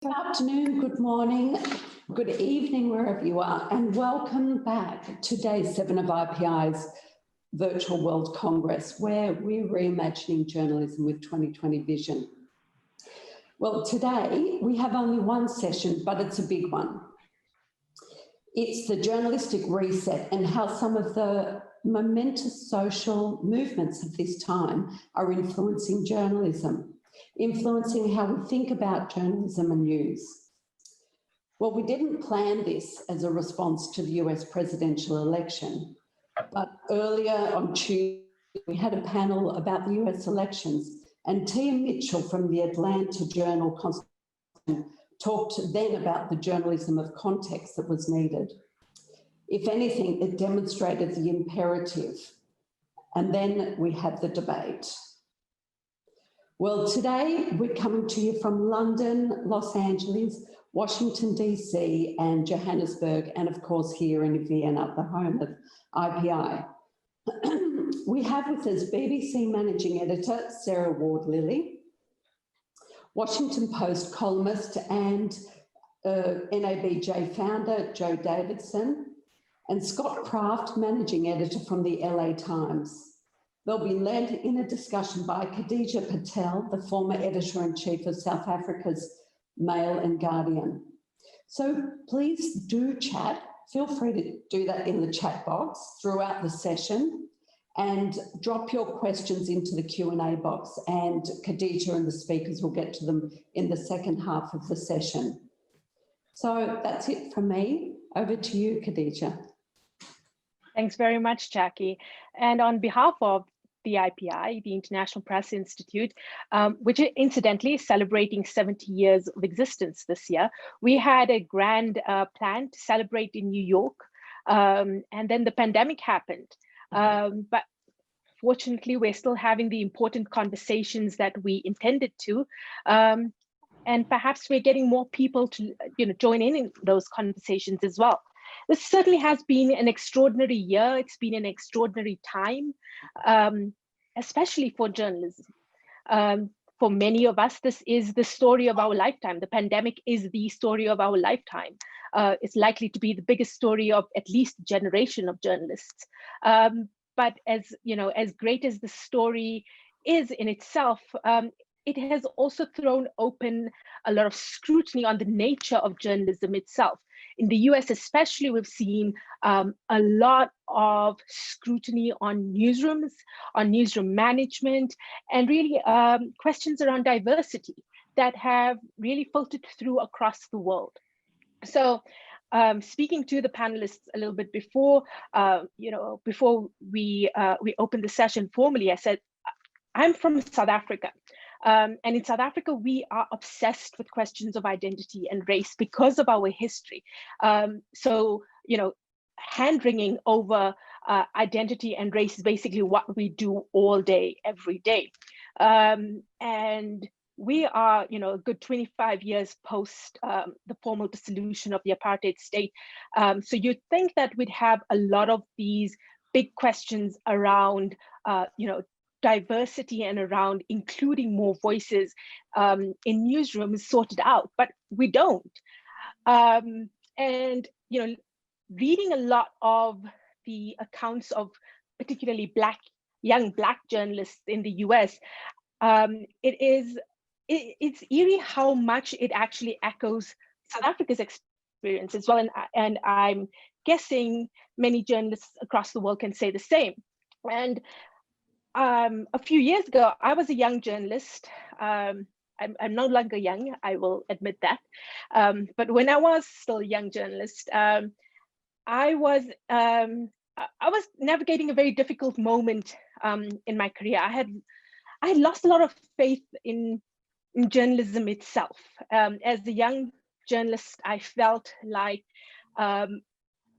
Good afternoon, good morning, good evening, wherever you are, and welcome back to Day 7 of IPI's Virtual World Congress, where we're reimagining journalism with 2020 vision. Well, today we have only one session, but it's a big one. It's the Journalistic Reset and how some of the momentous social movements of this time are influencing journalism, influencing how we think about journalism and news. Well, we didn't plan this as a response to the US presidential election, but earlier on Tuesday, we had a panel about the US elections, and Tia Mitchell from the Atlanta Journal-Constitution talked then about the journalism of context that was needed. If anything, it demonstrated the imperative. And then we had the debate. Well, today we're coming to you from London, Los Angeles, Washington, DC, and Johannesburg, and of course here in Vienna, the home of IPI. We have with us BBC Managing Editor, Sarah Ward-Lilley, Washington Post columnist and NABJ founder, Joe Davidson, and Scott Kraft, Managing Editor from the LA Times. They'll be led in a discussion by Khadija Patel, the former Editor-in-Chief of South Africa's Mail and Guardian. So please do chat. Feel free to do that in the chat box throughout the session and drop your questions into the Q&A box, and Khadija and the speakers will get to them in the second half of the session. So that's it from me. Over to you, Khadija. Thanks very much, Jackie. And on behalf of the IPI, the International Press Institute, which incidentally is celebrating 70 years of existence this year, we had a grand plan to celebrate in New York, and then the pandemic happened. But fortunately, we're still having the important conversations that we intended to. And perhaps we're getting more people to join in those conversations as well. This certainly has been an extraordinary year. It's been an extraordinary time, especially for journalism. For many of us, this is the story of our lifetime. The pandemic is the story of our lifetime. It's likely to be the biggest story of at least a generation of journalists. But as great as the story is in itself, it has also thrown open a lot of scrutiny on the nature of journalism itself. In the US especially, we've seen a lot of scrutiny on newsrooms, on newsroom management, and really questions around diversity that have really filtered through across the world. So speaking to the panelists a little bit before, before we opened the session formally, I said, I'm from South Africa. And in South Africa, we are obsessed with questions of identity and race because of our history. So, hand-wringing over identity and race is basically what we do all day, every day. And we are, a good 25 years post the formal dissolution of the apartheid state. So you'd think that we'd have a lot of these big questions around, diversity and around including more voices in newsrooms sorted out, but we don't. And reading a lot of the accounts of particularly young Black journalists in the US, it's eerie how much it actually echoes South Africa's experience as well. And I'm guessing many journalists across the world can say the same. And a few years ago, I was a young journalist. I'm no longer young, I will admit that. But when I was still a young journalist, I was navigating a very difficult moment in my career. I had lost a lot of faith in journalism itself. As a young journalist, I felt like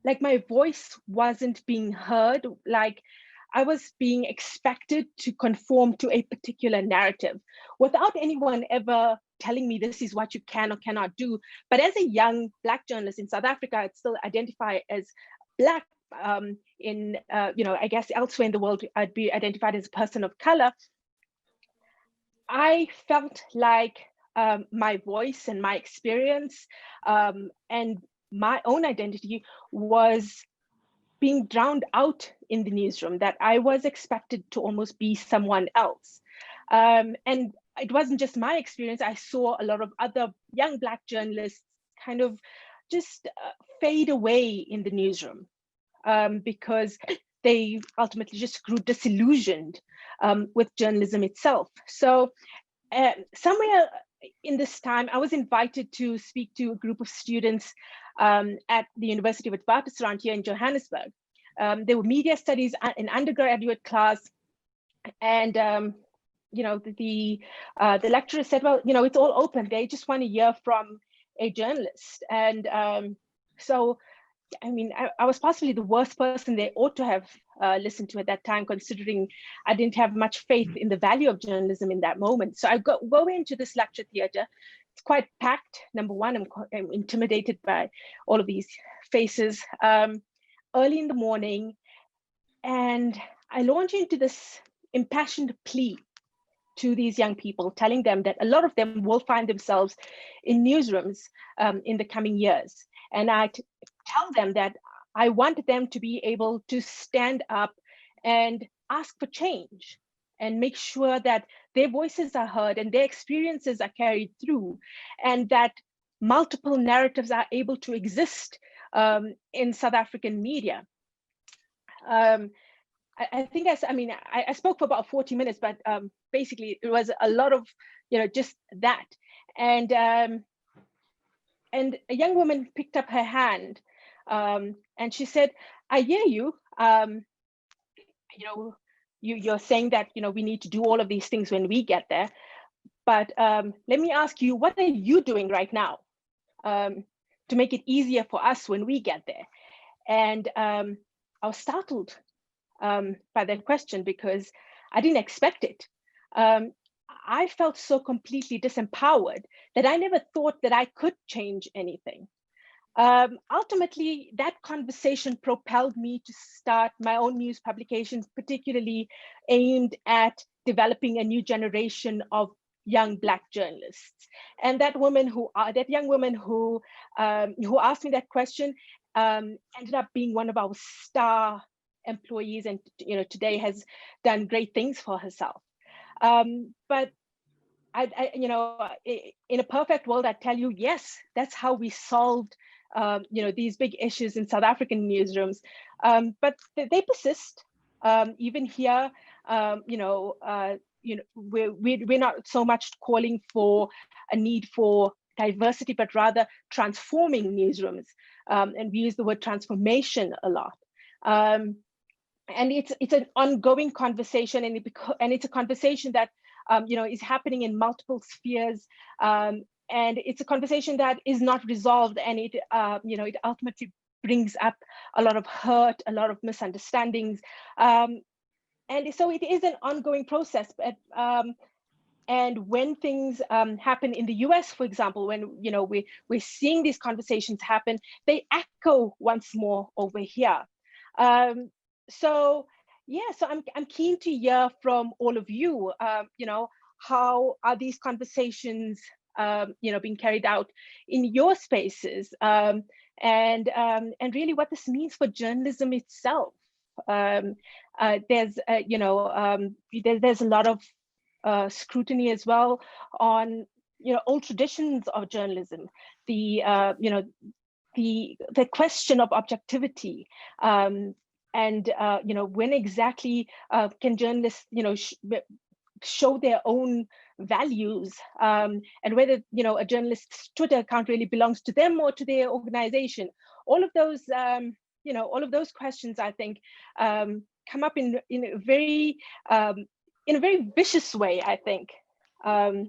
my voice wasn't being heard, like I was being expected to conform to a particular narrative without anyone ever telling me this is what you can or cannot do. But as a young Black journalist in South Africa, I'd still identify as Black. I guess elsewhere in the world, I'd be identified as a person of color. I felt like my voice and my experience and my own identity was being drowned out in the newsroom, that I was expected to almost be someone else. And it wasn't just my experience. I saw a lot of other young Black journalists kind of just fade away in the newsroom because they ultimately just grew disillusioned with journalism itself. So somewhere in this time, I was invited to speak to a group of students at the University of Witwatersrand here in Johannesburg. They were media studies in undergraduate class, and the lecturer said, well, it's all open. They just want to hear from a journalist. And so, I mean, I was possibly the worst person they ought to have listened to at that time, considering I didn't have much faith in the value of journalism in that moment. So I go into this lecture theater. It's quite packed. Number one, I'm intimidated by all of these faces. Early in the morning, and I launch into this impassioned plea to these young people, telling them that a lot of them will find themselves in newsrooms in the coming years. And I tell them that I want them to be able to stand up and ask for change and make sure that their voices are heard and their experiences are carried through, and that multiple narratives are able to exist in South African media. I think I spoke for about 40 minutes, but basically it was a lot of, just that. And a young woman picked up her hand and she said, I hear you, you're saying that, we need to do all of these things when we get there. But let me ask you, what are you doing right now to make it easier for us when we get there? And I was startled by that question because I didn't expect it. I felt so completely disempowered that I never thought that I could change anything. Ultimately, that conversation propelled me to start my own news publication, particularly aimed at developing a new generation of young Black journalists. And that young woman who asked me that question ended up being one of our star employees, and today has done great things for herself. But in a perfect world, I'd tell you, yes, that's how we solved these big issues in South African newsrooms. But they persist. Even here, we're not so much calling for a need for diversity, but rather transforming newsrooms. And we use the word transformation a lot. And it's an ongoing conversation, and it's a conversation that is happening in multiple spheres, and it's a conversation that is not resolved, and it ultimately brings up a lot of hurt, a lot of misunderstandings, and so it is an ongoing process. But and when things happen in the US, for example, when we're seeing these conversations happen, they echo once more over here. So I'm keen to hear from all of you. How are these conversations being carried out in your spaces, and really what this means for journalism itself. There's a lot of scrutiny as well on old traditions of journalism, the question of objectivity, and when exactly can journalists show their own values, and whether a journalist's Twitter account really belongs to them or to their organization. All of those questions, I think, come up in a very vicious way, I think, as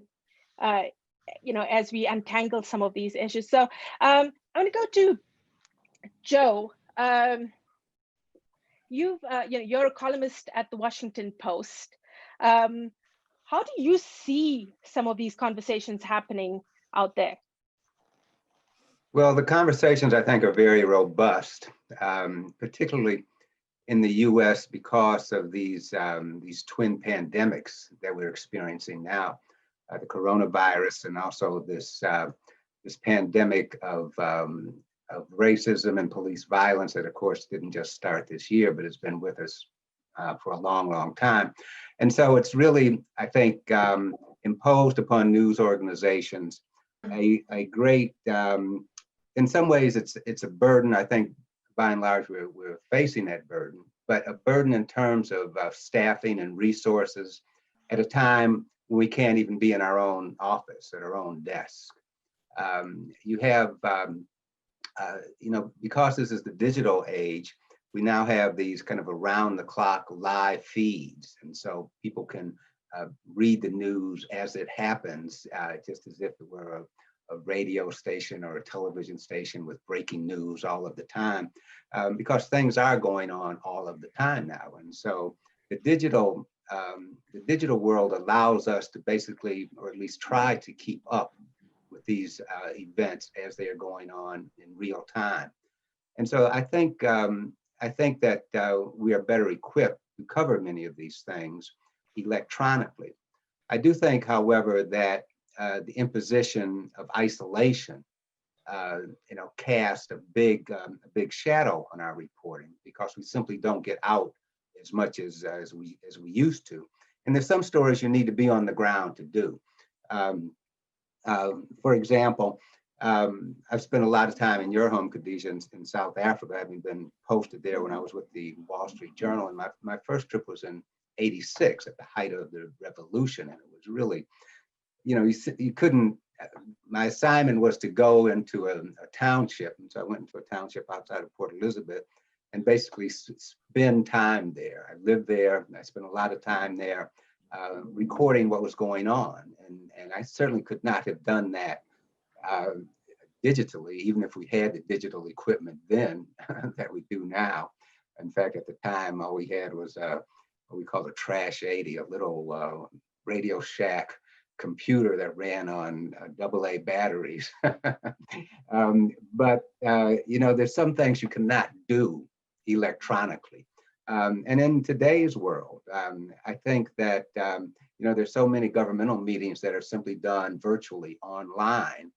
we untangle some of these issues. So I'm going to go to Joe. You're a columnist at the Washington Post. How do you see some of these conversations happening out there? Well, the conversations, I think, are very robust, particularly in the U.S. because of these twin pandemics that we're experiencing now. the coronavirus, and also this this pandemic of racism and police violence that, of course, didn't just start this year, but it's been with us for a long, long time. And so it's really, I think, imposed upon news organizations a great, in some ways, it's a burden. I think, by and large, we're facing that burden, but a burden in terms of staffing and resources at a time when we can't even be in our own office, at our own desk. You have, because this is the digital age, we now have these kind of around the clock live feeds. And so people can read the news as it happens, just as if it were a radio station or a television station with breaking news all of the time, because things are going on all of the time now. And so the digital world allows us to basically, or at least try to keep up with these events as they are going on in real time. And so I think that we are better equipped to cover many of these things electronically. I do think, however, that the imposition of isolation, cast a big shadow on our reporting, because we simply don't get out as much as we used to. And there's some stories you need to be on the ground to do. For example, I've spent a lot of time in your home, Khadija, in South Africa, having been posted there when I was with the Wall Street Journal. And my first trip was in '86 at the height of the revolution. And it was really, you couldn't, my assignment was to go into a township. And so I went into a township outside of Port Elizabeth and basically spend time there. I lived there, and I spent a lot of time there recording what was going on. And I certainly could not have done that digitally, even if we had the digital equipment then that we do now. In fact, at the time, all we had was what we called a Trash 80, a little Radio Shack computer that ran on AA batteries. But there's some things you cannot do electronically. And in today's world, I think that there's so many governmental meetings that are simply done virtually online.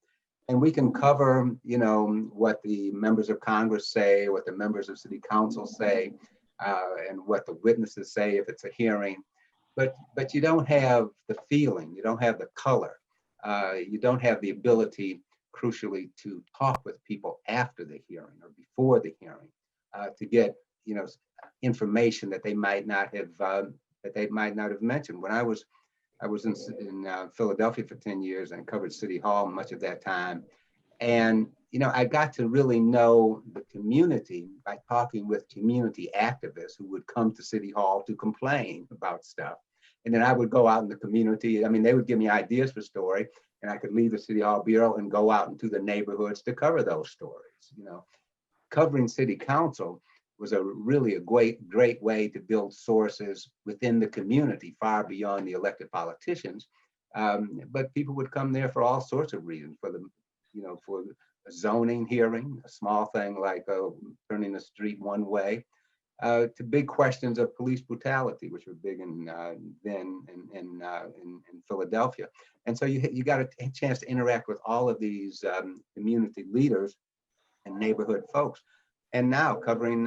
And we can cover, what the members of Congress say, what the members of City Council say, and what the witnesses say if it's a hearing. But you don't have the feeling, you don't have the color, you don't have the ability, crucially, to talk with people after the hearing or before the hearing to get, information that they might not have mentioned. When I was in Philadelphia for 10 years and covered City Hall much of that time. And, I got to really know the community by talking with community activists who would come to City Hall to complain about stuff. And then I would go out in the community. I mean, they would give me ideas for story, and I could leave the City Hall Bureau and go out into the neighborhoods to cover those stories. Covering City Council was really a great way to build sources within the community, far beyond the elected politicians. But people would come there for all sorts of reasons, for a zoning hearing, a small thing like turning the street one way, to big questions of police brutality, which were big in Philadelphia. And so you got a chance to interact with all of these community leaders and neighborhood folks. And now covering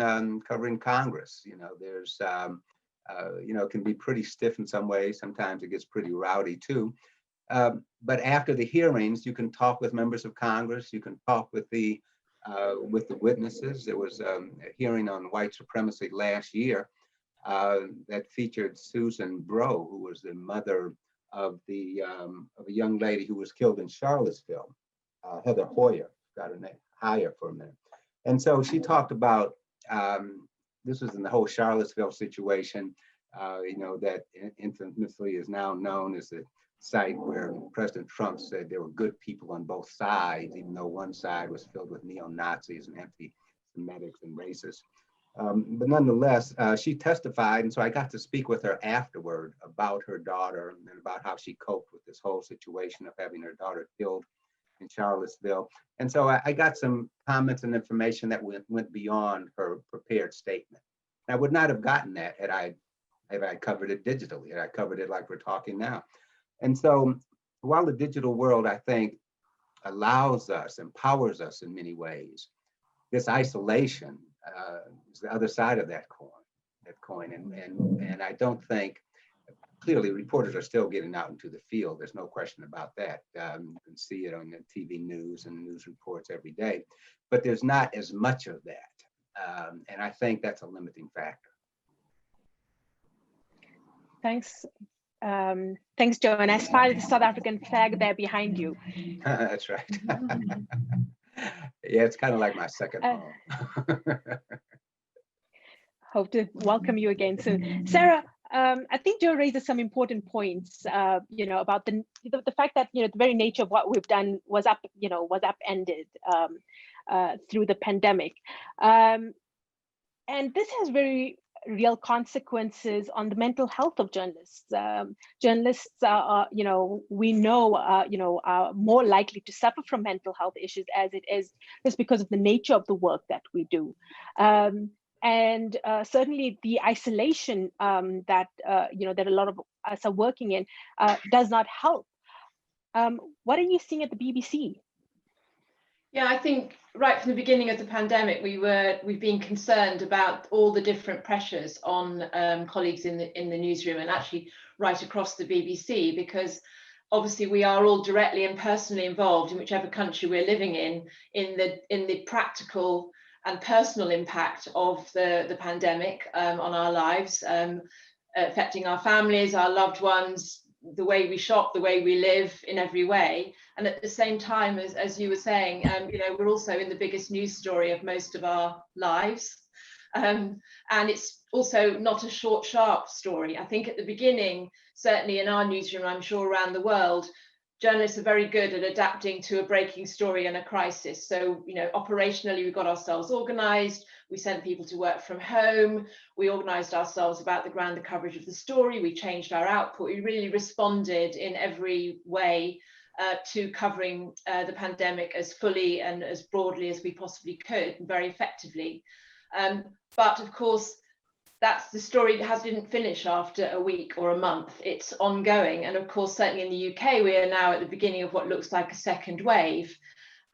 Congress, there's it can be pretty stiff in some ways. Sometimes it gets pretty rowdy too. But after the hearings, you can talk with members of Congress. You can talk with the witnesses. There was a hearing on white supremacy last year that featured Susan Bro, who was the mother of a young lady who was killed in Charlottesville, Heather Hoyer, got her name higher for a minute. And so she talked about, this was in the whole Charlottesville situation, that infamously is now known as the site where President Trump said there were good people on both sides, even though one side was filled with neo-Nazis and anti-Semitics and racists. But nonetheless, she testified, and so I got to speak with her afterward about her daughter and about how she coped with this whole situation of having her daughter killed in Charlottesville. And so I got some comments and information that went beyond her prepared statement. I would not have gotten that had I covered it digitally, had I covered it like we're talking now. And so while the digital world, I think, allows us, empowers us in many ways, this isolation is the other side of that coin. And I don't think, clearly reporters are still getting out into the field. There's no question about that. You can see it on the TV news and news reports every day, but there's not as much of that. And I think that's a limiting factor. Thanks. Thanks, Joe. And I spy the South African flag there behind you. That's right. Yeah, it's kind of like my second home. Hope to welcome you again soon. Sarah, I think Joe raises some important points, about the fact that, the very nature of what we've done was upended through the pandemic. And this has very real consequences on the mental health of journalists. Journalists are, we know, are more likely to suffer from mental health issues as it is just because of the nature of the work that we do. And certainly the isolation that a lot of us are working in does not help. What are you seeing at the BBC? Yeah, I think right from the beginning of the pandemic, we've been concerned about all the different pressures on colleagues in the newsroom, and actually right across the BBC, because obviously we are all directly and personally involved in whichever country we're living in the practical and personal impact of the pandemic on our lives, affecting our families, our loved ones, the way we shop, the way we live, in every way. And at the same time, as you were saying, we're also in the biggest news story of most of our lives. And it's also not a short, sharp story. I think at the beginning, certainly in our newsroom, I'm sure around the world, journalists are very good at adapting to a breaking story and a crisis. So, operationally, we got ourselves organized. We sent people to work from home. We organized ourselves about the grander coverage of the story. We changed our output. We really responded in every way to covering the pandemic as fully and as broadly as we possibly could, and very effectively. But of course, that's the story that didn't finish after a week or a month. It's ongoing. And of course, certainly in the UK, we are now at the beginning of what looks like a second wave.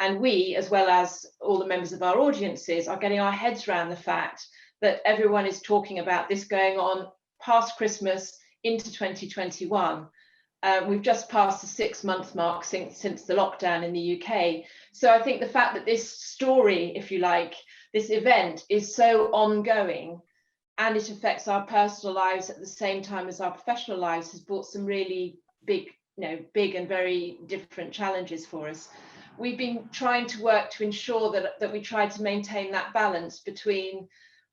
And we, as well as all the members of our audiences, are getting our heads around the fact that everyone is talking about this going on past Christmas into 2021. We've just passed the 6-month mark since the lockdown in the UK. So I think the fact that this story, if you like, this event is so ongoing, and it affects our personal lives at the same time as our professional lives, has brought some really big and very different challenges for us. We've been trying to work to ensure that we try to maintain that balance between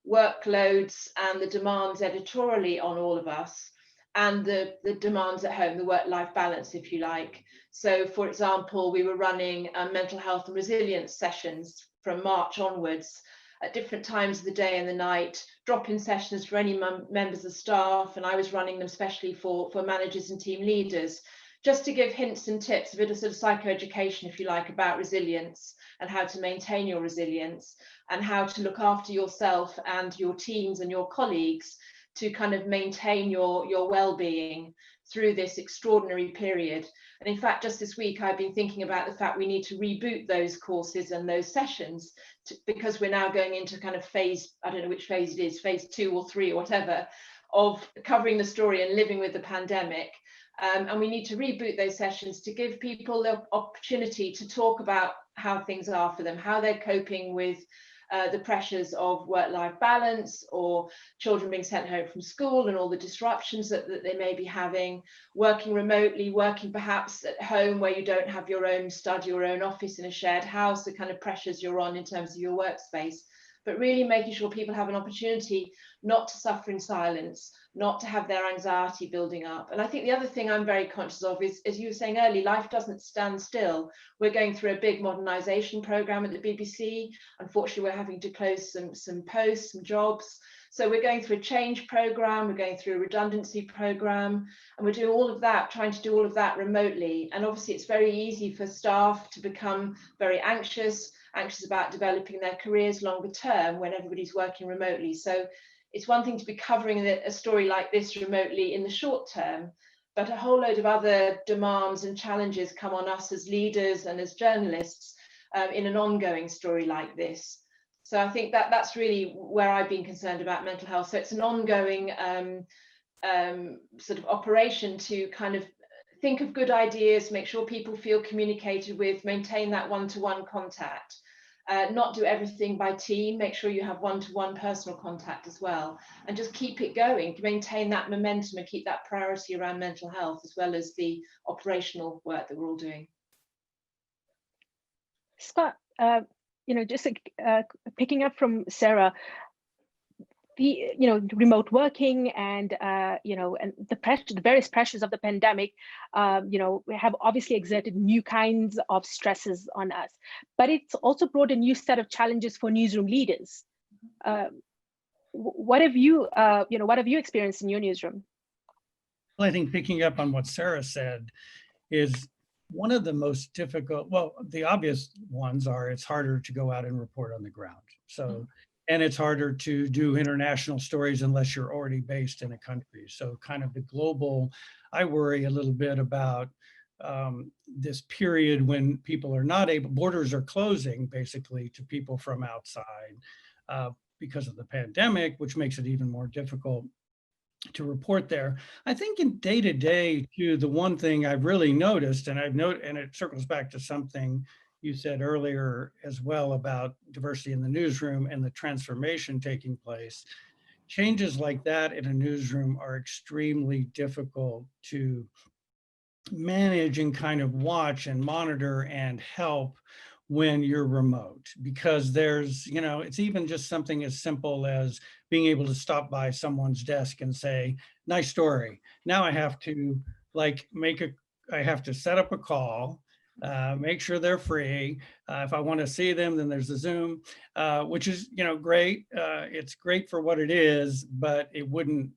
workloads and the demands editorially on all of us, and the demands at home, the work-life balance, if you like. So, for example, we were running mental health and resilience sessions from March onwards, at different times of the day and the night, drop-in sessions for any members of staff, and I was running them especially for managers and team leaders, just to give hints and tips, a bit of sort of psychoeducation, if you like, about resilience and how to maintain your resilience and how to look after yourself and your teams and your colleagues to kind of maintain your well-being through this extraordinary period. And in fact, just this week, I've been thinking about the fact we need to reboot those courses and those sessions because we're now going into kind of phase, I don't know which phase it is, phase 2 or 3 or whatever, of covering the story and living with the pandemic. And we need to reboot those sessions to give people the opportunity to talk about how things are for them, how they're coping with the pressures of work-life balance, or children being sent home from school and all the disruptions that they may be having, working remotely, working perhaps at home where you don't have your own study or own office in a shared house, the kind of pressures you're on in terms of your workspace, but really making sure people have an opportunity not to suffer in silence, not to have their anxiety building up. And I think the other thing I'm very conscious of is, as you were saying earlier, life doesn't stand still. We're going through a big modernisation programme at the BBC. Unfortunately, we're having to close some posts, some jobs. So we're going through a change programme, we're going through a redundancy programme, and we're doing all of that, trying to do all of that remotely. And obviously, it's very easy for staff to become very anxious about developing their careers longer term when everybody's working remotely. So it's one thing to be covering a story like this remotely in the short term, but a whole load of other demands and challenges come on us as leaders and as journalists in an ongoing story like this. So I think that that's really where I've been concerned about mental health. So it's an ongoing sort of operation to kind of think of good ideas, make sure people feel communicated with, maintain that one-to-one contact, not do everything by team, make sure you have one-to-one personal contact as well, and just keep it going, maintain that momentum and keep that priority around mental health as well as the operational work that we're all doing. Scott, just picking up from Sarah, the remote working and and the various pressures of the pandemic have obviously exerted new kinds of stresses on us, but it's also brought a new set of challenges for newsroom leaders. What have you experienced in your newsroom? Well, I think picking up on what Sarah said is one of the most difficult, well, the obvious ones are it's harder to go out and report on the ground. So, and it's harder to do international stories unless you're already based in a country. So kind of the global, I worry a little bit about this period when people are not able, borders are closing basically to people from outside because of the pandemic, which makes it even more difficult to report there. I think in day-to-day too, the one thing I've really noticed, and and it circles back to something you said earlier as well about diversity in the newsroom and the transformation taking place. Changes like that in a newsroom are extremely difficult to manage and kind of watch and monitor and help when you're remote, because there's, it's even just something as simple as being able to stop by someone's desk and say, nice story. Now I have to I have to set up a call, make sure they're free. If I want to see them, then there's a Zoom, which is, great. It's great for what it is, but it wouldn't,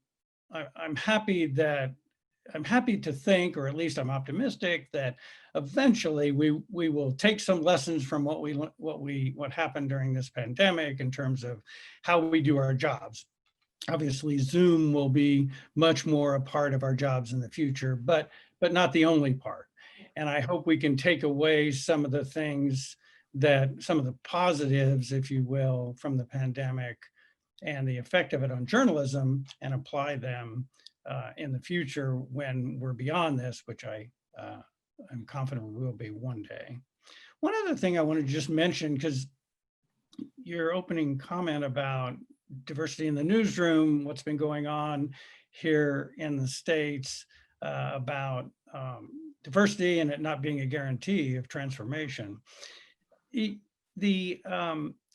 I'm happy to think, or at least I'm optimistic that eventually we will take some lessons from what happened during this pandemic in terms of how we do our jobs. Obviously, Zoom will be much more a part of our jobs in the future, but not the only part. And I hope we can take away some of the things some of the positives, if you will, from the pandemic and the effect of it on journalism and apply them in the future when we're beyond this, which I'm confident we will be one day. One other thing I want to just mention, because your opening comment about diversity in the newsroom, what's been going on here in the States about diversity and it not being a guarantee of transformation.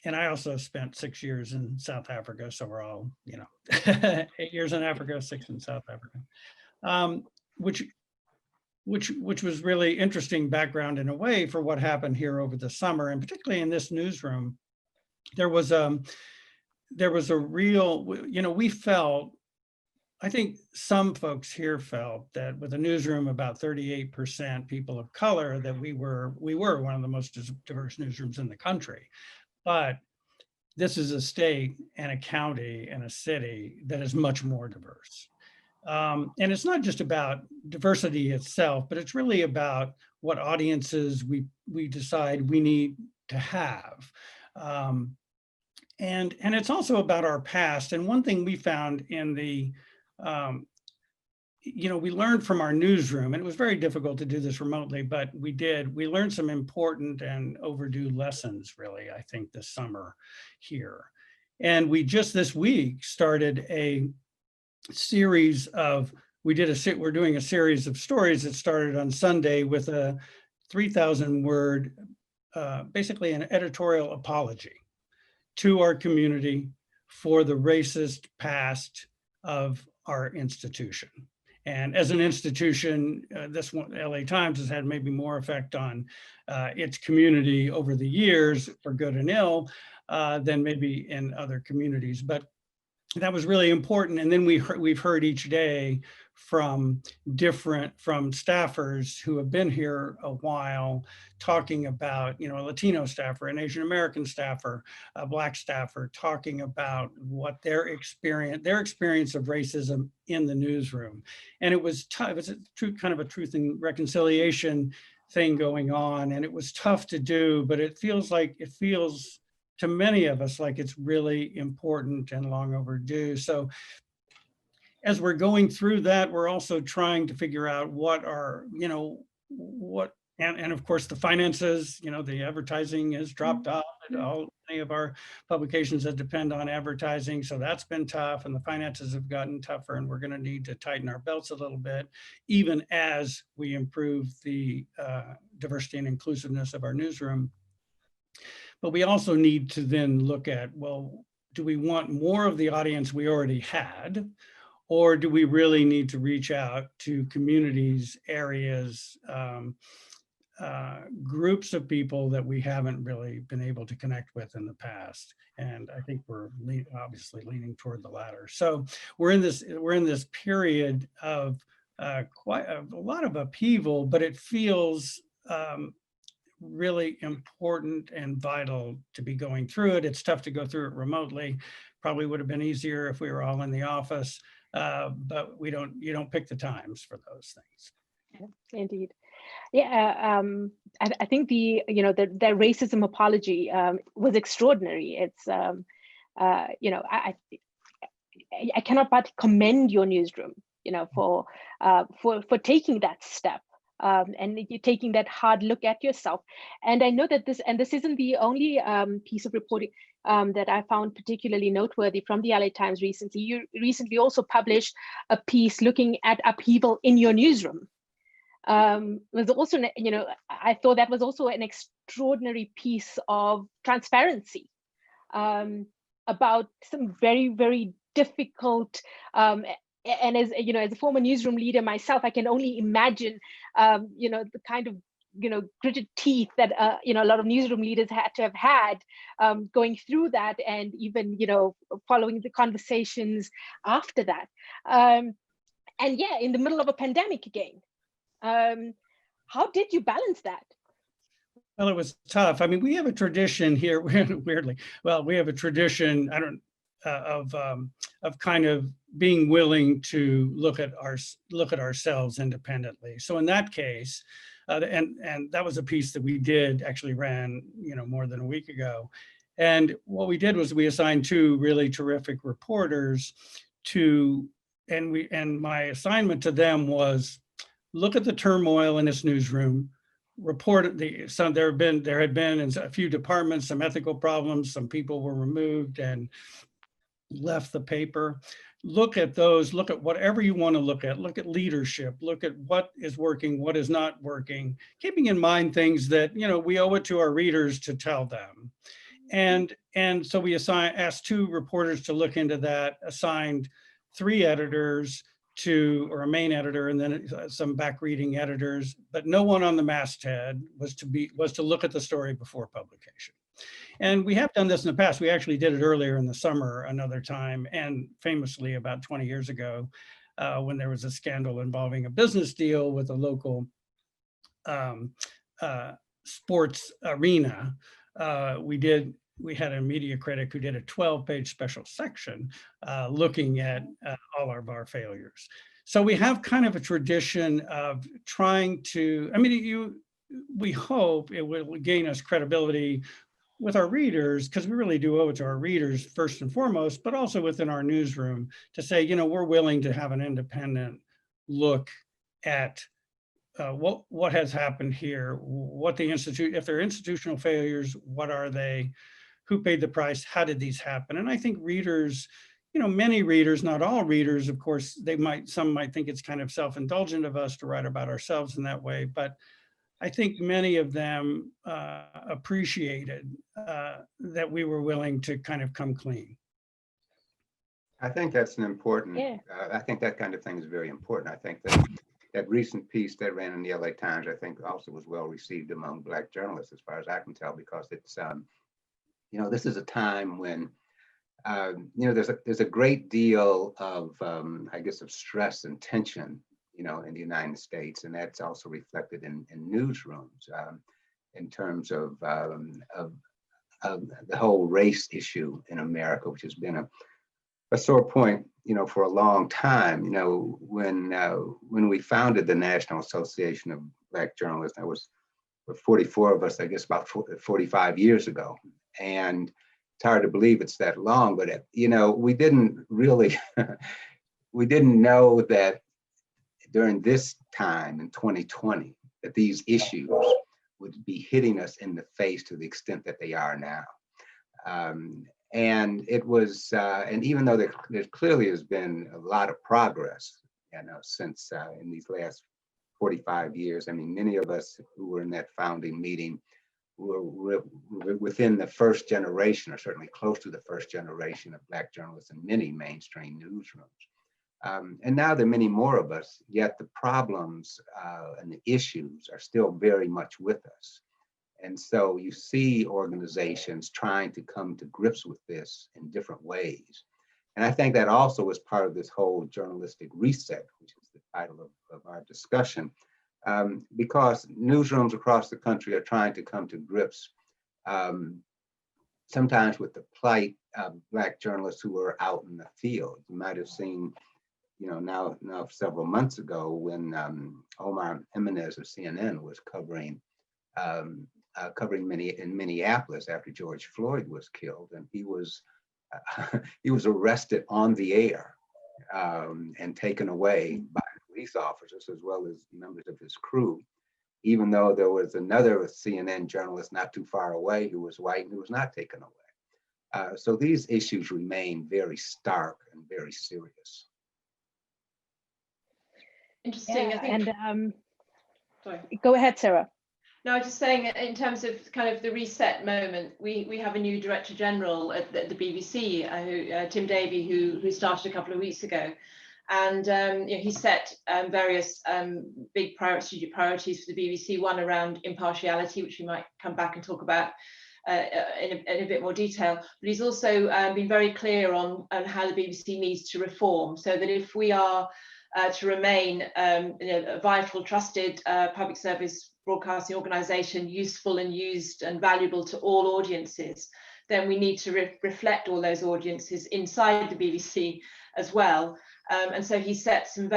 And I also spent 6 years in South Africa, so we're all, 8 years in Africa, 6 in South Africa, which was really interesting background in a way for what happened here over the summer, and particularly in this newsroom. There was a real, we felt, I think some folks here felt that with a newsroom about 38% people of color, that we were one of the most diverse newsrooms in the country. But this is a state and a county and a city that is much more diverse. And it's not just about diversity itself, but it's really about what audiences we decide we need to have. And it's also about our past. And one thing we found in the, we learned from our newsroom, and it was very difficult to do this remotely, but we learned some important and overdue lessons, really, I think, this summer here. And we just this week started a series of, we're doing a series of stories that started on Sunday with a 3,000 word, basically an editorial apology to our community for the racist past of our institution. And as an institution, this one, LA Times, has had maybe more effect on its community over the years, for good and ill, than maybe in other communities. But that was really important. And then we've heard each day from staffers who have been here a while, talking about, a Latino staffer, an Asian American staffer, a Black staffer, talking about what their experience of racism in the newsroom. And it was tough. It was kind of a truth and reconciliation thing going on, and it was tough to do, but it feels to many of us like it's really important and long overdue. So as we're going through that, we're also trying to figure out what are, and of course the finances, the advertising has dropped off. Many of our publications that depend on advertising. So that's been tough, and the finances have gotten tougher, and we're going to need to tighten our belts a little bit, even as we improve the diversity and inclusiveness of our newsroom. But we also need to then look at, well, do we want more of the audience we already had? Or do we really need to reach out to communities, areas, groups of people that we haven't really been able to connect with in the past? And I think we're obviously leaning toward the latter. So we're in this period of quite a lot of upheaval, but it feels really important and vital to be going through it. It's tough to go through it remotely. Probably would have been easier if we were all in the office. But you don't pick the times for those things. Indeed. Yeah, I think the racism apology was extraordinary. It's I cannot but commend your newsroom, for taking that step. And you're taking that hard look at yourself. And I know that this isn't the only piece of reporting that I found particularly noteworthy from the LA Times recently. You recently also published a piece looking at upheaval in your newsroom. Was also, I thought that was also an extraordinary piece of transparency about some very, very difficult and as a former newsroom leader myself, I can only imagine, the kind of, gritted teeth that, a lot of newsroom leaders had to have had going through that, and even, following the conversations after that. And yeah, in the middle of a pandemic again. How did you balance that? Well, it was tough. I mean, we have a tradition here, weirdly. Well, we have a tradition, of kind of being willing to look at ourselves independently. So in that case, and that was a piece that we actually ran, more than a week ago. And what we did was we assigned two really terrific reporters and my assignment to them was look at the turmoil in this newsroom, report there had been in a few departments some ethical problems, some people were removed and left the paper. Look at those, look at whatever you want to look at leadership, look at what is working, what is not working, keeping in mind things that, we owe it to our readers to tell them. And so we asked two reporters to look into that, assigned three editors or a main editor, and then some back reading editors, but no one on the masthead was to look at the story before publication. And we have done this in the past. We actually did it earlier in the summer another time, and famously about 20 years ago, when there was a scandal involving a business deal with a local sports arena. We had a media critic who did a 12-page special section looking at all of our failures. So we have kind of a tradition of trying to, we hope it will gain us credibility with our readers, because we really do owe it to our readers first and foremost, but also within our newsroom to say, we're willing to have an independent look at what has happened here, if there are institutional failures, what are they, who paid the price, how did these happen? And I think readers, many readers, not all readers, of course, some might think it's kind of self-indulgent of us to write about ourselves in that way, but I think many of them appreciated that we were willing to kind of come clean. I think that's an important, I think that kind of thing is very important. I think that recent piece that ran in the LA Times, I think also was well received among Black journalists, as far as I can tell, because it's, this is a time when there's a great deal of, I guess, of stress and tension, in the United States, and that's also reflected in newsrooms in terms of the whole race issue in America, which has been a sore point, for a long time. When we founded the National Association of Black Journalists, that was 44 of us, I guess, about 45 years ago, and it's hard to believe it's that long, but we didn't really, we didn't know that during this time in 2020, that these issues would be hitting us in the face to the extent that they are now. And it was, and even though there clearly has been a lot of progress, since in these last 45 years, I mean, many of us who were in that founding meeting were within the first generation, or certainly close to the first generation of Black journalists in many mainstream newsrooms. And now there are many more of us, yet the problems and the issues are still very much with us. And so you see organizations trying to come to grips with this in different ways. And I think that also is part of this whole journalistic reset, which is the title of our discussion, because newsrooms across the country are trying to come to grips sometimes with the plight of Black journalists who are out in the field. You might have seen, now several months ago when Omar Jimenez of CNN was covering in Minneapolis after George Floyd was killed, and he was arrested on the air and taken away by police officers as well as members of his crew, even though there was another CNN journalist not too far away who was white and who was not taken away. So these issues remain very stark and very serious. Interesting. Yeah, I think. and Sorry. Go ahead, Sarah. No, I was just saying, in terms of kind of the reset moment, we have a new Director General at the BBC, Tim Davie, who started a couple of weeks ago, and he set various big strategic priorities for the BBC. One around impartiality, which we might come back and talk about in a bit more detail. But he's also been very clear on how the BBC needs to reform, so that if we are to remain a vital, trusted public service broadcasting organisation, useful and used and valuable to all audiences, then we need to reflect all those audiences inside the BBC as well. And so he set some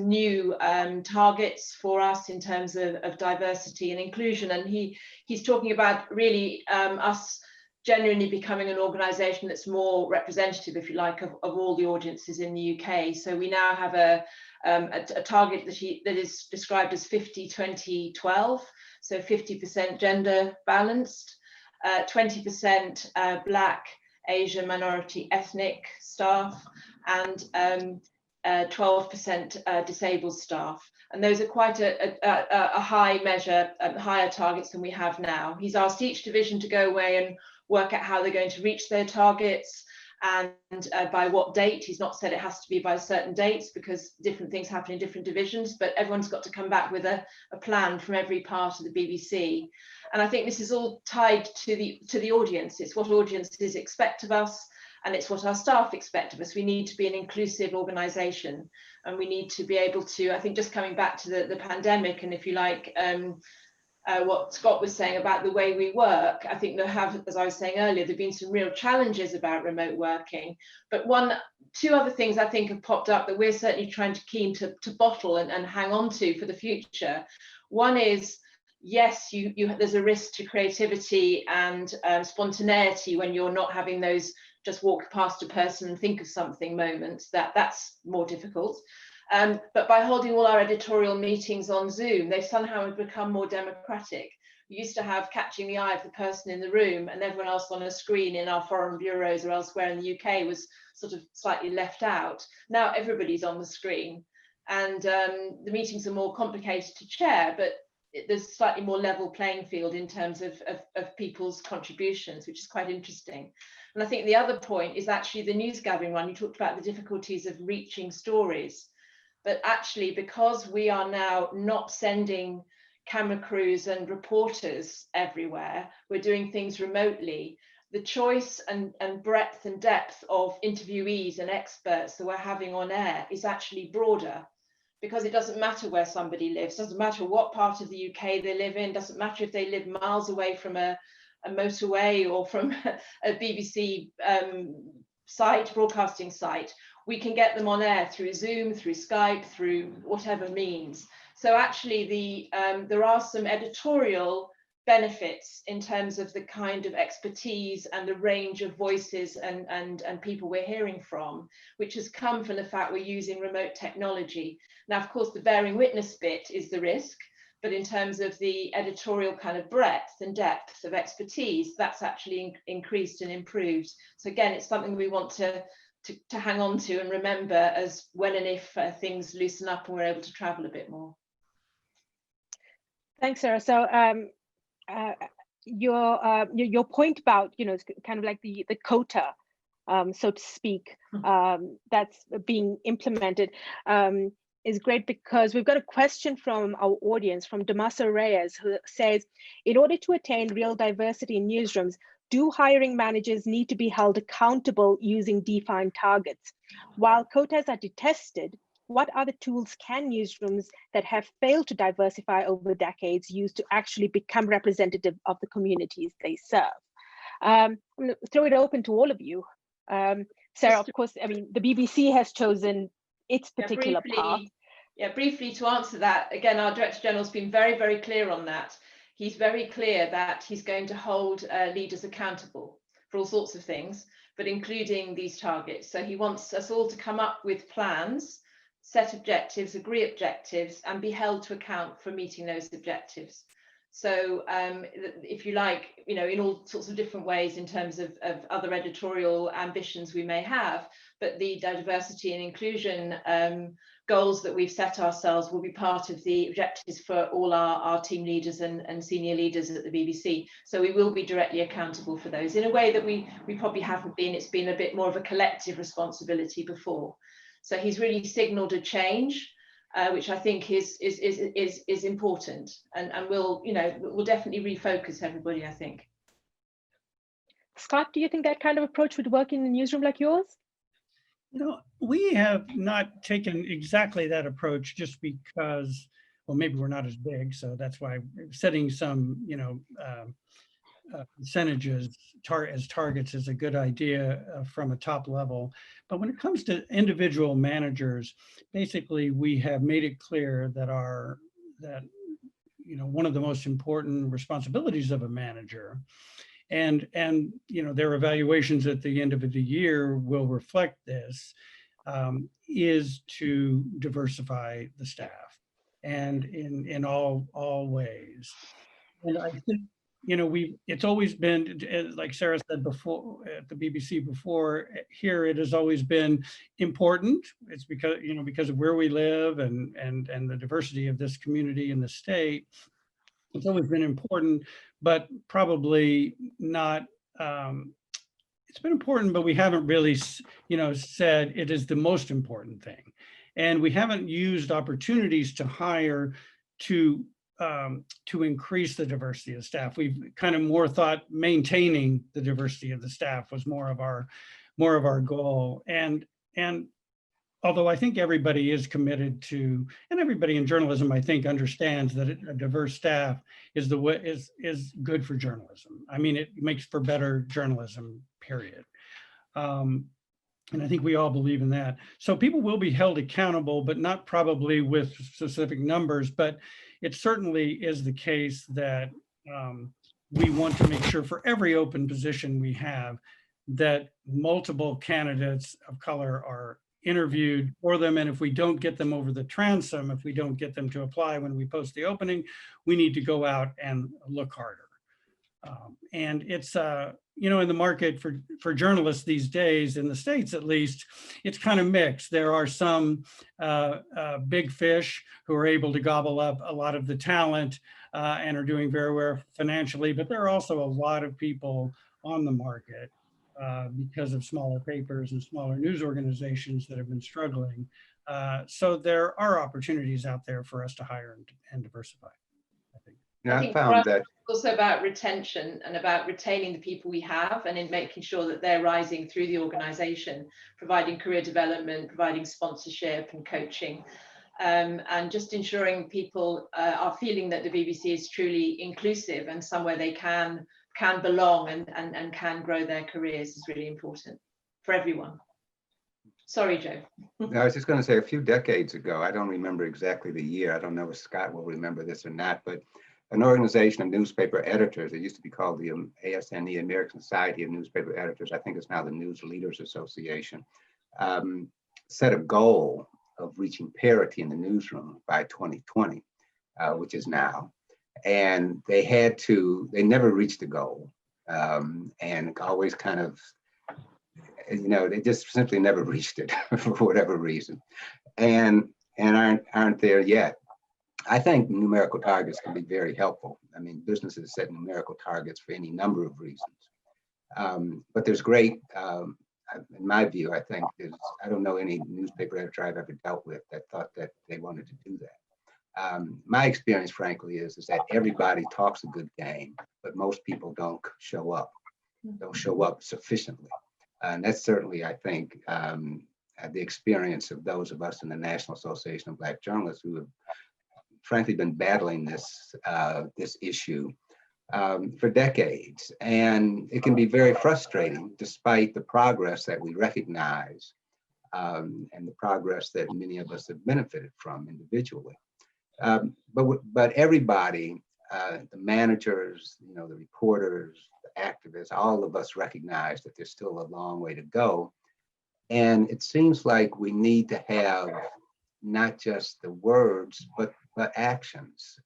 new targets for us in terms of diversity and inclusion. And he's talking about really us genuinely becoming an organisation that's more representative, if you like, of all the audiences in the UK. So we now have a target that is described as 50-20-12, so 50% gender balanced, 20% Black, Asian, minority, ethnic staff, and 12% disabled staff. And those are quite a high measure, higher targets than we have now. He's asked each division to go away and work out how they're going to reach their targets and by what date. He's not said it has to be by certain dates because different things happen in different divisions, but everyone's got to come back with a plan from every part of the BBC. And I think this is all tied to the audience. It's what audiences expect of us, and it's what our staff expect of us. We need to be an inclusive organisation, and we need to be able to, I think, just coming back to the pandemic, and if you like, what Scott was saying about the way we work, I think as I was saying earlier, there have been some real challenges about remote working. But two other things I think have popped up that we're certainly keen to bottle and hang on to for the future. One is, yes, there's a risk to creativity and spontaneity when you're not having those just walk past a person and think of something moments. That's more difficult. But by holding all our editorial meetings on Zoom, they've somehow become more democratic. We used to have catching the eye of the person in the room, and everyone else on a screen in our foreign bureaus or elsewhere in the UK was sort of slightly left out. Now everybody's on the screen, and the meetings are more complicated to chair, but there's slightly more level playing field in terms of people's contributions, which is quite interesting. And I think the other point is actually the news gathering one. You talked about the difficulties of reaching stories. But actually, because we are now not sending camera crews and reporters everywhere, we're doing things remotely. the choice and breadth and depth of interviewees and experts that we're having on air is actually broader, because it doesn't matter where somebody lives, doesn't matter what part of the UK they live in, doesn't matter if they live miles away from a motorway or from a BBC broadcasting site. We can get them on air through Zoom, through Skype, through whatever means. So actually there are some editorial benefits in terms of the kind of expertise and the range of voices and people we're hearing from, which has come from the fact we're using remote technology. Now, of course, the bearing witness bit is the risk, but in terms of the editorial kind of breadth and depth of expertise, that's actually increased and improved. So again, it's something we want to hang on to and remember as when and if things loosen up and we're able to travel a bit more. Thanks, Sarah. So your point about, you know, kind of like the quota, so to speak, that's being implemented is great, because we've got a question from our audience, from Damaso Reyes, who says, in order to attain real diversity in newsrooms, do hiring managers need to be held accountable using defined targets? While quotas are detested, what other tools can newsrooms that have failed to diversify over decades use to actually become representative of the communities they serve? I'm going to throw it open to all of you. Sarah, of course, I mean, the BBC has chosen its particular path. Yeah, briefly to answer that, again, our Director General's been very, very clear on that. He's very clear that he's going to hold leaders accountable for all sorts of things, but including these targets. So he wants us all to come up with plans, set objectives, agree objectives, and be held to account for meeting those objectives. So if you like, you know, in all sorts of different ways in terms of other editorial ambitions we may have, but the diversity and inclusion goals that we've set ourselves will be part of the objectives for all our team leaders and senior leaders at the BBC. So we will be directly accountable for those in a way that we probably haven't been. It's been a bit more of a collective responsibility before. So he's really signalled a change, which I think is important, and we'll definitely refocus everybody, I think. Scott, do you think that kind of approach would work in a newsroom like yours? You know, we have not taken exactly that approach, just because, well, maybe we're not as big, so that's why setting some, you know, percentages as targets is a good idea from a top level. But when it comes to individual managers, basically we have made it clear that you know, one of the most important responsibilities of a manager, and you know, their evaluations at the end of the year will reflect this, is to diversify the staff, and in all ways. And I think, you know, it's always been, like Sarah said before at the BBC before, here it has always been important. It's because, you know, because of where we live and the diversity of this community and the state. It's always been important, but probably not, it's been important, but we haven't really, you know, said it is the most important thing. And we haven't used opportunities to hire to increase the diversity of staff. We've kind of more thought maintaining the diversity of the staff was more of our goal. And although I think everybody is committed to, and everybody in journalism, I think, understands that a diverse staff is good for journalism. I mean, it makes for better journalism, period. And I think we all believe in that. So people will be held accountable, but not probably with specific numbers, but it certainly is the case that we want to make sure for every open position we have that multiple candidates of color are interviewed for them. And if we don't get them over the transom, if we don't get them to apply when we post the opening, we need to go out and look harder. And it's, you know, in the market for journalists these days, in the States at least, it's kind of mixed. There are some big fish who are able to gobble up a lot of the talent and are doing very well financially, but there are also a lot of people on the market because of smaller papers and smaller news organizations that have been struggling. So there are opportunities out there for us to hire and diversify, I think. Yeah, I I think for found us, that. it's also about retention and about retaining the people we have and in making sure that they're rising through the organization, providing career development, providing sponsorship and coaching, and just ensuring people are feeling that the BBC is truly inclusive and somewhere they can belong and can grow their careers is really important for everyone. Sorry, Joe. I was just going to say, a few decades ago, I don't remember exactly the year. I don't know if Scott will remember this or not, but an organization of newspaper editors, it used to be called the ASNE, American Society of Newspaper Editors. I think it's now the News Leaders Association, set a goal of reaching parity in the newsroom by 2020, which is now. And they never reached the goal, and always kind of, they just simply never reached it for whatever reason, and aren't there yet. I think numerical targets can be very helpful. I mean, businesses set numerical targets for any number of reasons, but there's great, in my view, I think I don't know any newspaper editor I've ever dealt with that thought that they wanted to do that. My experience, frankly, is that everybody talks a good game, but most people don't show up sufficiently. And that's certainly, I think, the experience of those of us in the National Association of Black Journalists who have frankly been battling this issue for decades. And it can be very frustrating despite the progress that we recognize and the progress that many of us have benefited from individually. But everybody, the managers, the reporters, the activists, all of us recognize that there's still a long way to go. And it seems like we need to have not just the words, but actions,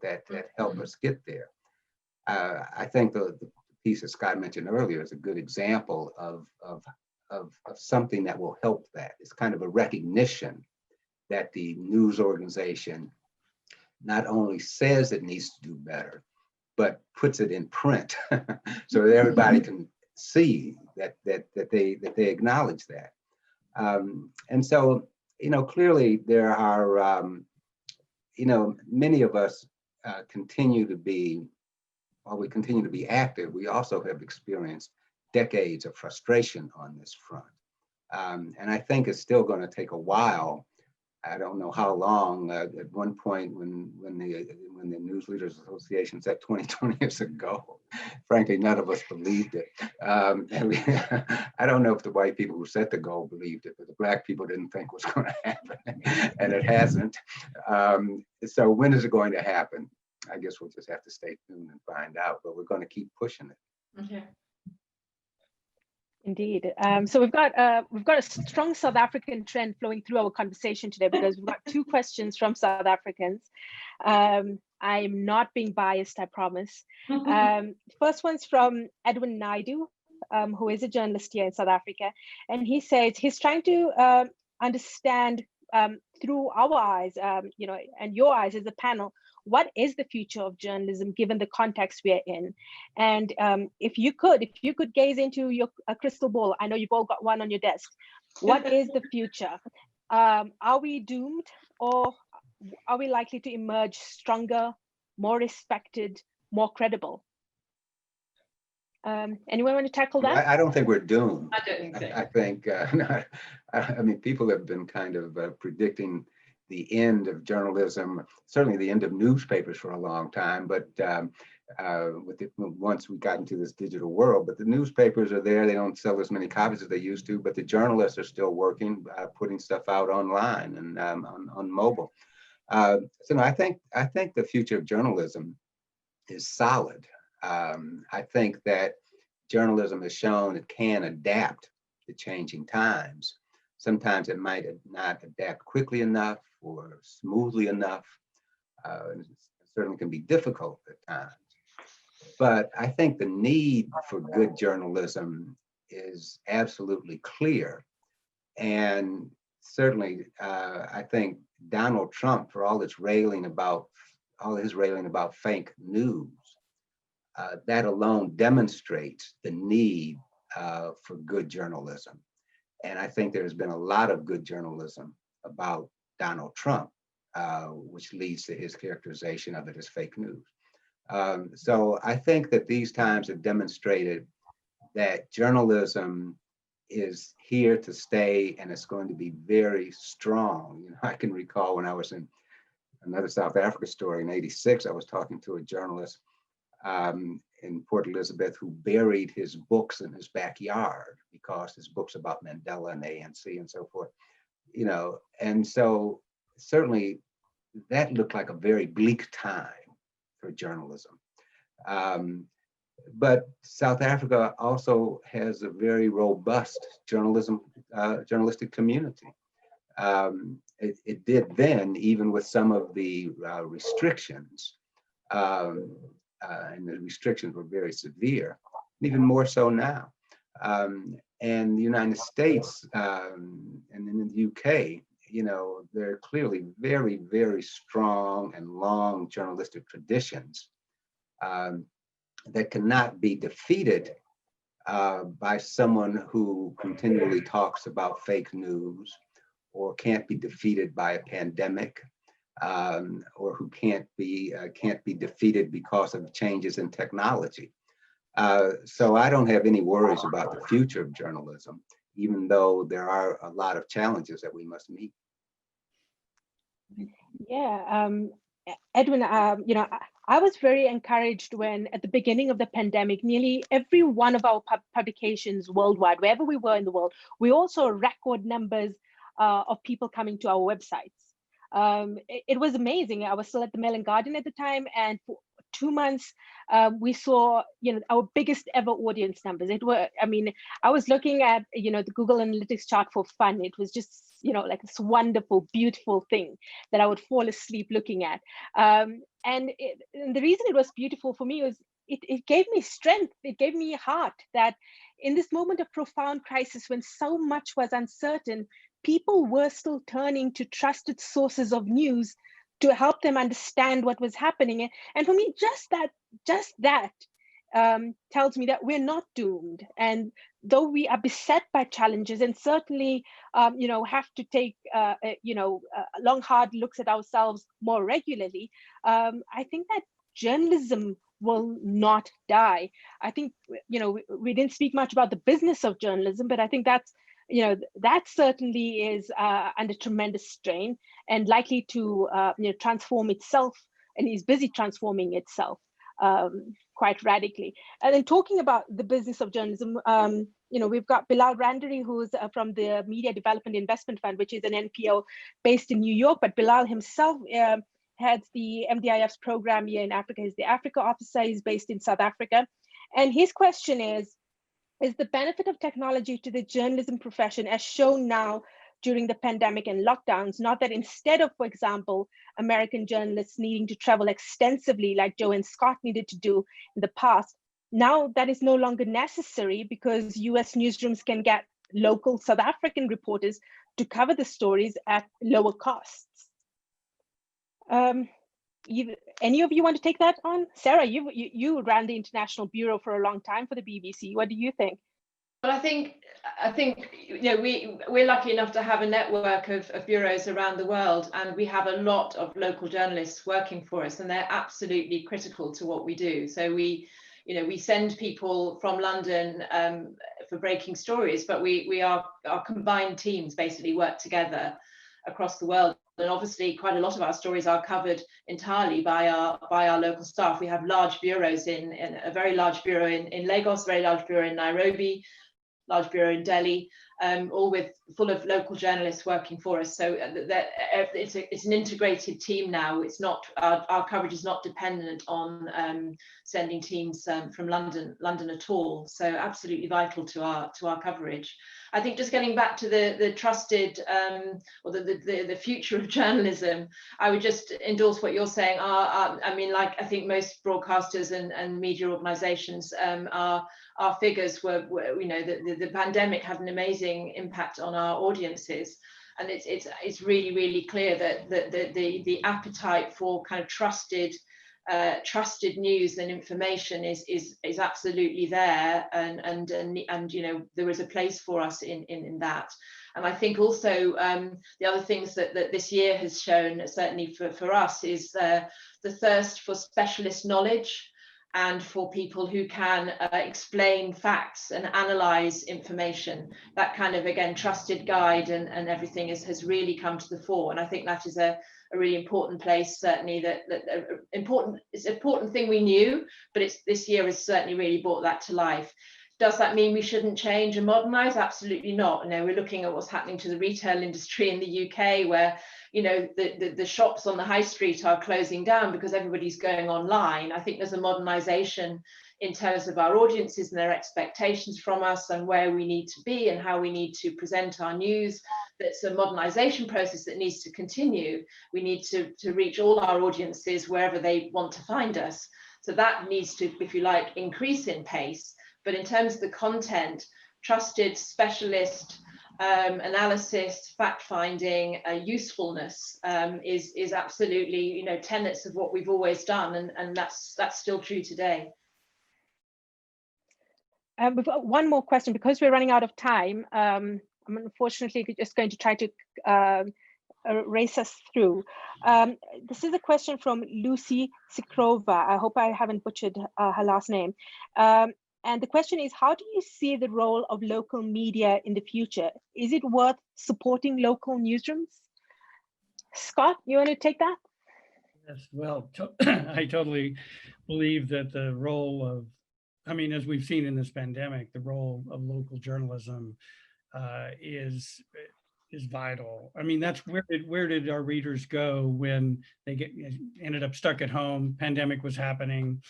that help us get there. I think the piece that Scott mentioned earlier is a good example of something that will help that. It's kind of a recognition that the news organization not only says it needs to do better, but puts it in print so that everybody can see that they acknowledge that. And so, clearly there are, many of us continue to be, while we continue to be active, we also have experienced decades of frustration on this front. And I think it's still going to take a while. I don't know how long. At one point, when the News Leaders Association said 20 years ago, frankly, none of us believed it. I don't know if the white people who set the goal believed it, but the Black people didn't think it was going to happen, and it hasn't. So when is it going to happen? I guess we'll just have to stay tuned and find out. But we're going to keep pushing it. Okay. Indeed. So we've got a strong South African trend flowing through our conversation today because we've got two questions from South Africans. I'm not being biased, I promise. First one's from Edwin Naidu, who is a journalist here in South Africa, and he says he's trying to understand through our eyes, and your eyes as a panel, what is the future of journalism given the context we're in? And if you could gaze into your crystal ball, I know you've all got one on your desk. What is the future? Are we doomed, or are we likely to emerge stronger, more respected, more credible? Anyone want to tackle that? I don't think we're doomed. I don't think so. I think, I mean, people have been kind of predicting the end of journalism, certainly the end of newspapers for a long time, but once we got into this digital world, but the newspapers are there, they don't sell as many copies as they used to, but the journalists are still working, putting stuff out online and on mobile. So no, I think the future of journalism is solid. I think that journalism has shown it can adapt to changing times. Sometimes it might not adapt quickly enough or smoothly enough. It certainly can be difficult at times. But I think the need for good journalism is absolutely clear. And certainly, I think Donald Trump, for all his railing about fake news, that alone demonstrates the need for good journalism. And I think there's been a lot of good journalism about Donald Trump, which leads to his characterization of it as fake news. So I think that these times have demonstrated that journalism is here to stay, and it's going to be very strong. You know, I can recall when I was in another South Africa story in '86, I was talking to a journalist in Port Elizabeth who buried his books in his backyard because his books about Mandela and ANC and so forth, you know, and so certainly that looked like a very bleak time for journalism. But South Africa also has a very robust journalistic community. It did then, even with some of the restrictions, and the restrictions were very severe, even more so now. And the United States and in the UK, you know, there are clearly very, very strong and long journalistic traditions that cannot be defeated by someone who continually talks about fake news, or can't be defeated by a pandemic, or who can't be defeated because of changes in technology. So I don't have any worries about the future of journalism, even though there are a lot of challenges that we must meet. Yeah, Edwin, you know, I was very encouraged when at the beginning of the pandemic, nearly every one of our publications worldwide, wherever we were in the world, we also record numbers of people coming to our websites. It was amazing. I was still at the Mail and Guardian at the time, and for 2 months, we saw, you know, our biggest ever audience numbers. It were, I mean, I was looking at, you know, the Google Analytics chart for fun. It was just, you know, like this wonderful, beautiful thing that I would fall asleep looking at. And the reason it was beautiful for me was it gave me strength. It gave me heart that in this moment of profound crisis, when so much was uncertain, people were still turning to trusted sources of news to help them understand what was happening. And for me, just that tells me that we're not doomed. And though we are beset by challenges, and certainly, you know, have to take, you know, long, hard looks at ourselves more regularly, I think that journalism will not die. I think, you know, we didn't speak much about the business of journalism, but I think that's, you know, that certainly is under tremendous strain and likely to, you know, transform itself, and is busy transforming itself quite radically. And then talking about the business of journalism, you know, we've got Bilal Randari, who's from the Media Development Investment Fund, which is an NPO based in New York, but Bilal himself heads the MDIF's program here in Africa. He's the Africa officer. He's based in South Africa. And his question is the benefit of technology to the journalism profession, as shown now during the pandemic and lockdowns, not that instead of, for example, American journalists needing to travel extensively like Joe and Scott needed to do in the past, now that is no longer necessary because US newsrooms can get local South African reporters to cover the stories at lower costs. Any of you want to take that on? Sarah, you ran the International Bureau for a long time for the BBC. What do you think? Well, I think you know, we're lucky enough to have a network of bureaus around the world, and we have a lot of local journalists working for us, and they're absolutely critical to what we do. So we send people from London for breaking stories, but our combined teams basically work together across the world. And obviously, quite a lot of our stories are covered entirely by our local staff. We have large bureaus in a very large bureau in Lagos, very large bureau in Nairobi, large bureau in Delhi, all full of local journalists working for us. So it's an integrated team now. It's not our coverage is not dependent on sending teams from London at all. So absolutely vital to our coverage. I think just getting back to the trusted or the future of journalism, I would just endorse what you're saying. I mean, like I think most broadcasters and media organisations, our figures were you know, the pandemic had an amazing impact on our audiences, and it's really, really clear that the appetite for kind of trusted news and information is absolutely there, and you know, there is a place for us in that. And I think also the other things that this year has shown, certainly for us, is the thirst for specialist knowledge and for people who can explain facts and analyze information. That kind of, again, trusted guide and everything has really come to the fore. And I think that is a really important place, certainly, it's an important thing we knew, but this year has certainly really brought that to life. Does that mean we shouldn't change and modernize? Absolutely not. You know, we're looking at what's happening to the retail industry in the UK, where, you know, the shops on the high street are closing down because everybody's going online. I think there's a modernization in terms of our audiences and their expectations from us and where we need to be and how we need to present our news. That's a modernization process that needs to continue. We need to reach all our audiences wherever they want to find us. So that needs to, if you like, increase in pace. But in terms of the content, trusted specialist analysis, fact-finding, usefulness is absolutely, you know, tenets of what we've always done, and that's still true today. We've got one more question because we're running out of time. I'm unfortunately just going to try to race us through. This is a question from Lucy Sikrova. I hope I haven't butchered her last name. And the question is, how do you see the role of local media in the future? Is it worth supporting local newsrooms? Scott, you want to take that? Yes, well, I totally believe that the role of, I mean, as we've seen in this pandemic, the role of local journalism is vital. I mean, that's where did our readers go when they ended up stuck at home? Pandemic was happening.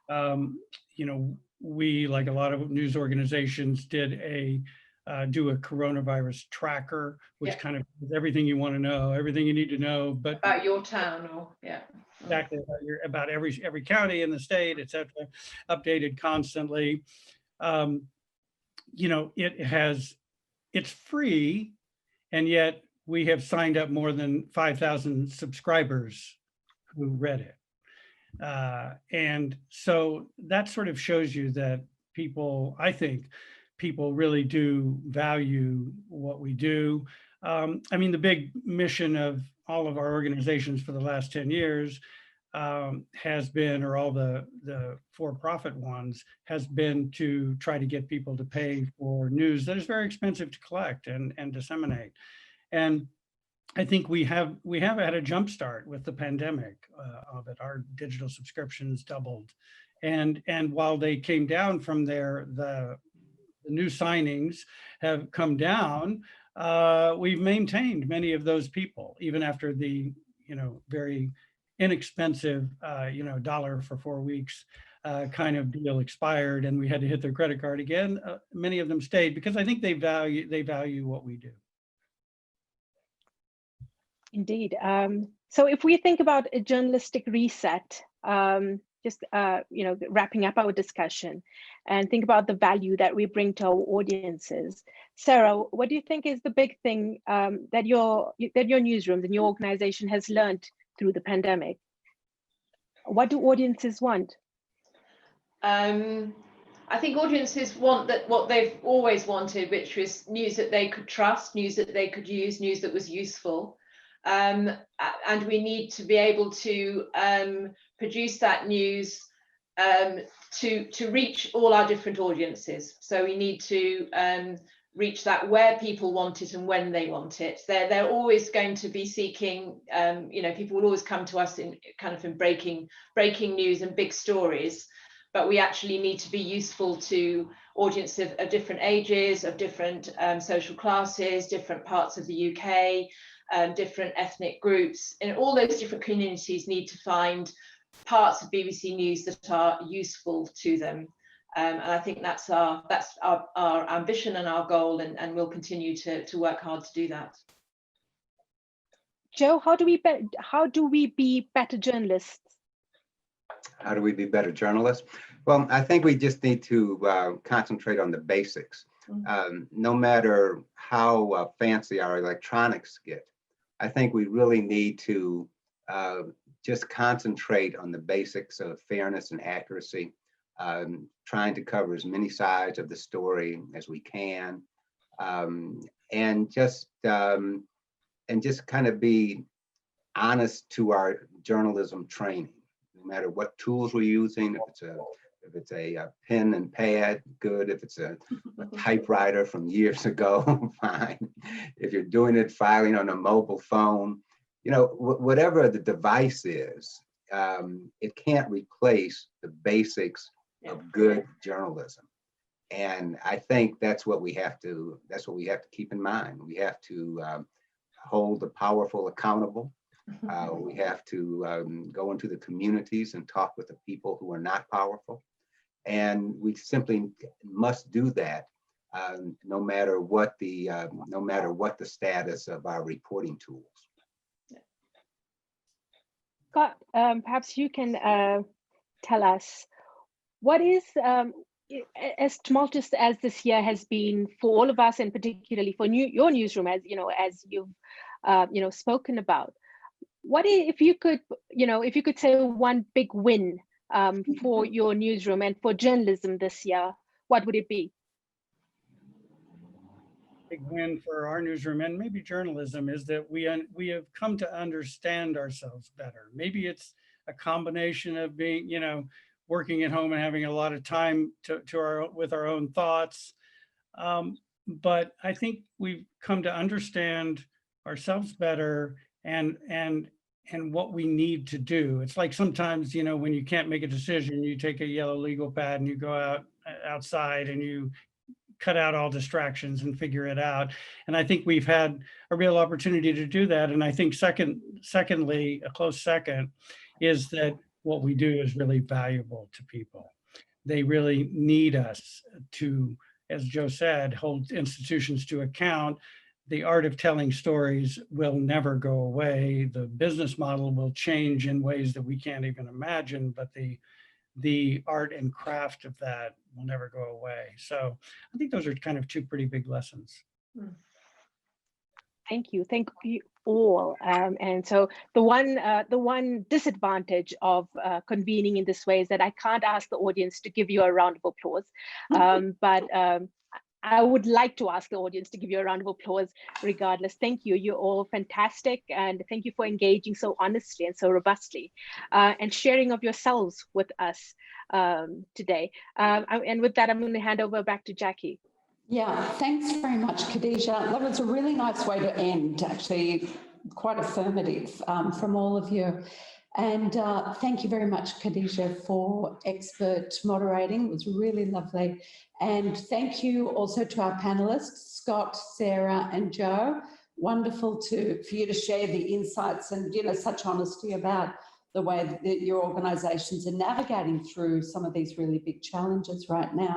You know, we, like a lot of news organizations, did do a coronavirus tracker, which kind of is everything you want to know, everything you need to know, but about your town, or exactly about every county in the state, etc., updated constantly. You know, it's free, and yet we have signed up more than 5,000 subscribers who read it. And so that sort of shows you that people, I think, people really do value what we do. I mean, the big mission of all of our organizations for the last 10 years has been, or all the for-profit ones, has been to try to get people to pay for news that is very expensive to collect and disseminate. And I think we have had a jump start with the pandemic of it. Our digital subscriptions doubled, and while they came down from there, the new signings have come down. We've maintained many of those people even after the, you know, very inexpensive, you know, $1 for 4 weeks kind of deal expired, and we had to hit their credit card again. Many of them stayed because I think they value what we do. Indeed. So if we think about a journalistic reset, just you know, wrapping up our discussion, and think about the value that we bring to our audiences, Sarah, what do you think is the big thing that your newsrooms and your organization has learned through the pandemic? What do audiences want? I think audiences want what they've always wanted, which was news that they could trust, news that they could use, news that was useful. And we need to be able to produce that news to reach all our different audiences. So we need to reach that where people want it and when they want it. They're always going to be seeking, you know, people will always come to us in kind of in breaking news and big stories, but we actually need to be useful to audiences of different ages, of different social classes, different parts of the UK, different ethnic groups, and all those different communities need to find parts of BBC News that are useful to them. And I think that's our ambition and our goal, and we'll continue to work hard to do that. Joe, how do we be better journalists? How do we be better journalists? Well, I think we just need to concentrate on the basics. No matter how fancy our electronics get, I think we really need to just concentrate on the basics of fairness and accuracy, trying to cover as many sides of the story as we can, and just kind of be honest to our journalism training, no matter what tools we're using. If it's a pen and pad, good. If it's a typewriter from years ago, fine. If you're doing it filing on a mobile phone, whatever the device is, it can't replace the basics of good journalism. And I think that's what we have to keep in mind. We have to hold the powerful accountable. We have to go into the communities and talk with the people who are not powerful. And we simply must do that, no matter what the status of our reporting tools. Scott, perhaps you can tell us what is, as tumultuous as this year has been for all of us, and particularly for your newsroom, as you've spoken about. What if you could say one big win for your newsroom and for journalism this year, what would it be? Big win for our newsroom and maybe journalism is that we have come to understand ourselves better. Maybe it's a combination of being, working at home and having a lot of time with our own thoughts. But I think we've come to understand ourselves better and what we need to do. It's like sometimes, when you can't make a decision, you take a yellow legal pad and you go outside and you cut out all distractions and figure it out. And I think we've had a real opportunity to do that. And I think secondly, a close second, is that what we do is really valuable to people. They really need us to, as Joe said, hold institutions to account. The art of telling stories will never go away. The business model will change in ways that we can't even imagine, but the art and craft of that will never go away. So I think those are kind of two pretty big lessons. Thank you all. And so the one disadvantage of convening in this way is that I can't ask the audience to give you a round of applause, but I would like to ask the audience to give you a round of applause regardless. Thank you. You're all fantastic. And thank you for engaging so honestly and so robustly and sharing of yourselves with us today. And with that, I'm going to hand over back to Jackie. Yeah, thanks very much, Khadija. That was a really nice way to end, actually, quite affirmative from all of you. And thank you very much, Khadija, for expert moderating. It was really lovely. And thank you also to our panelists, Scott, Sarah, and Joe. Wonderful for you to share the insights and, such honesty about the way that your organisations are navigating through some of these really big challenges right now.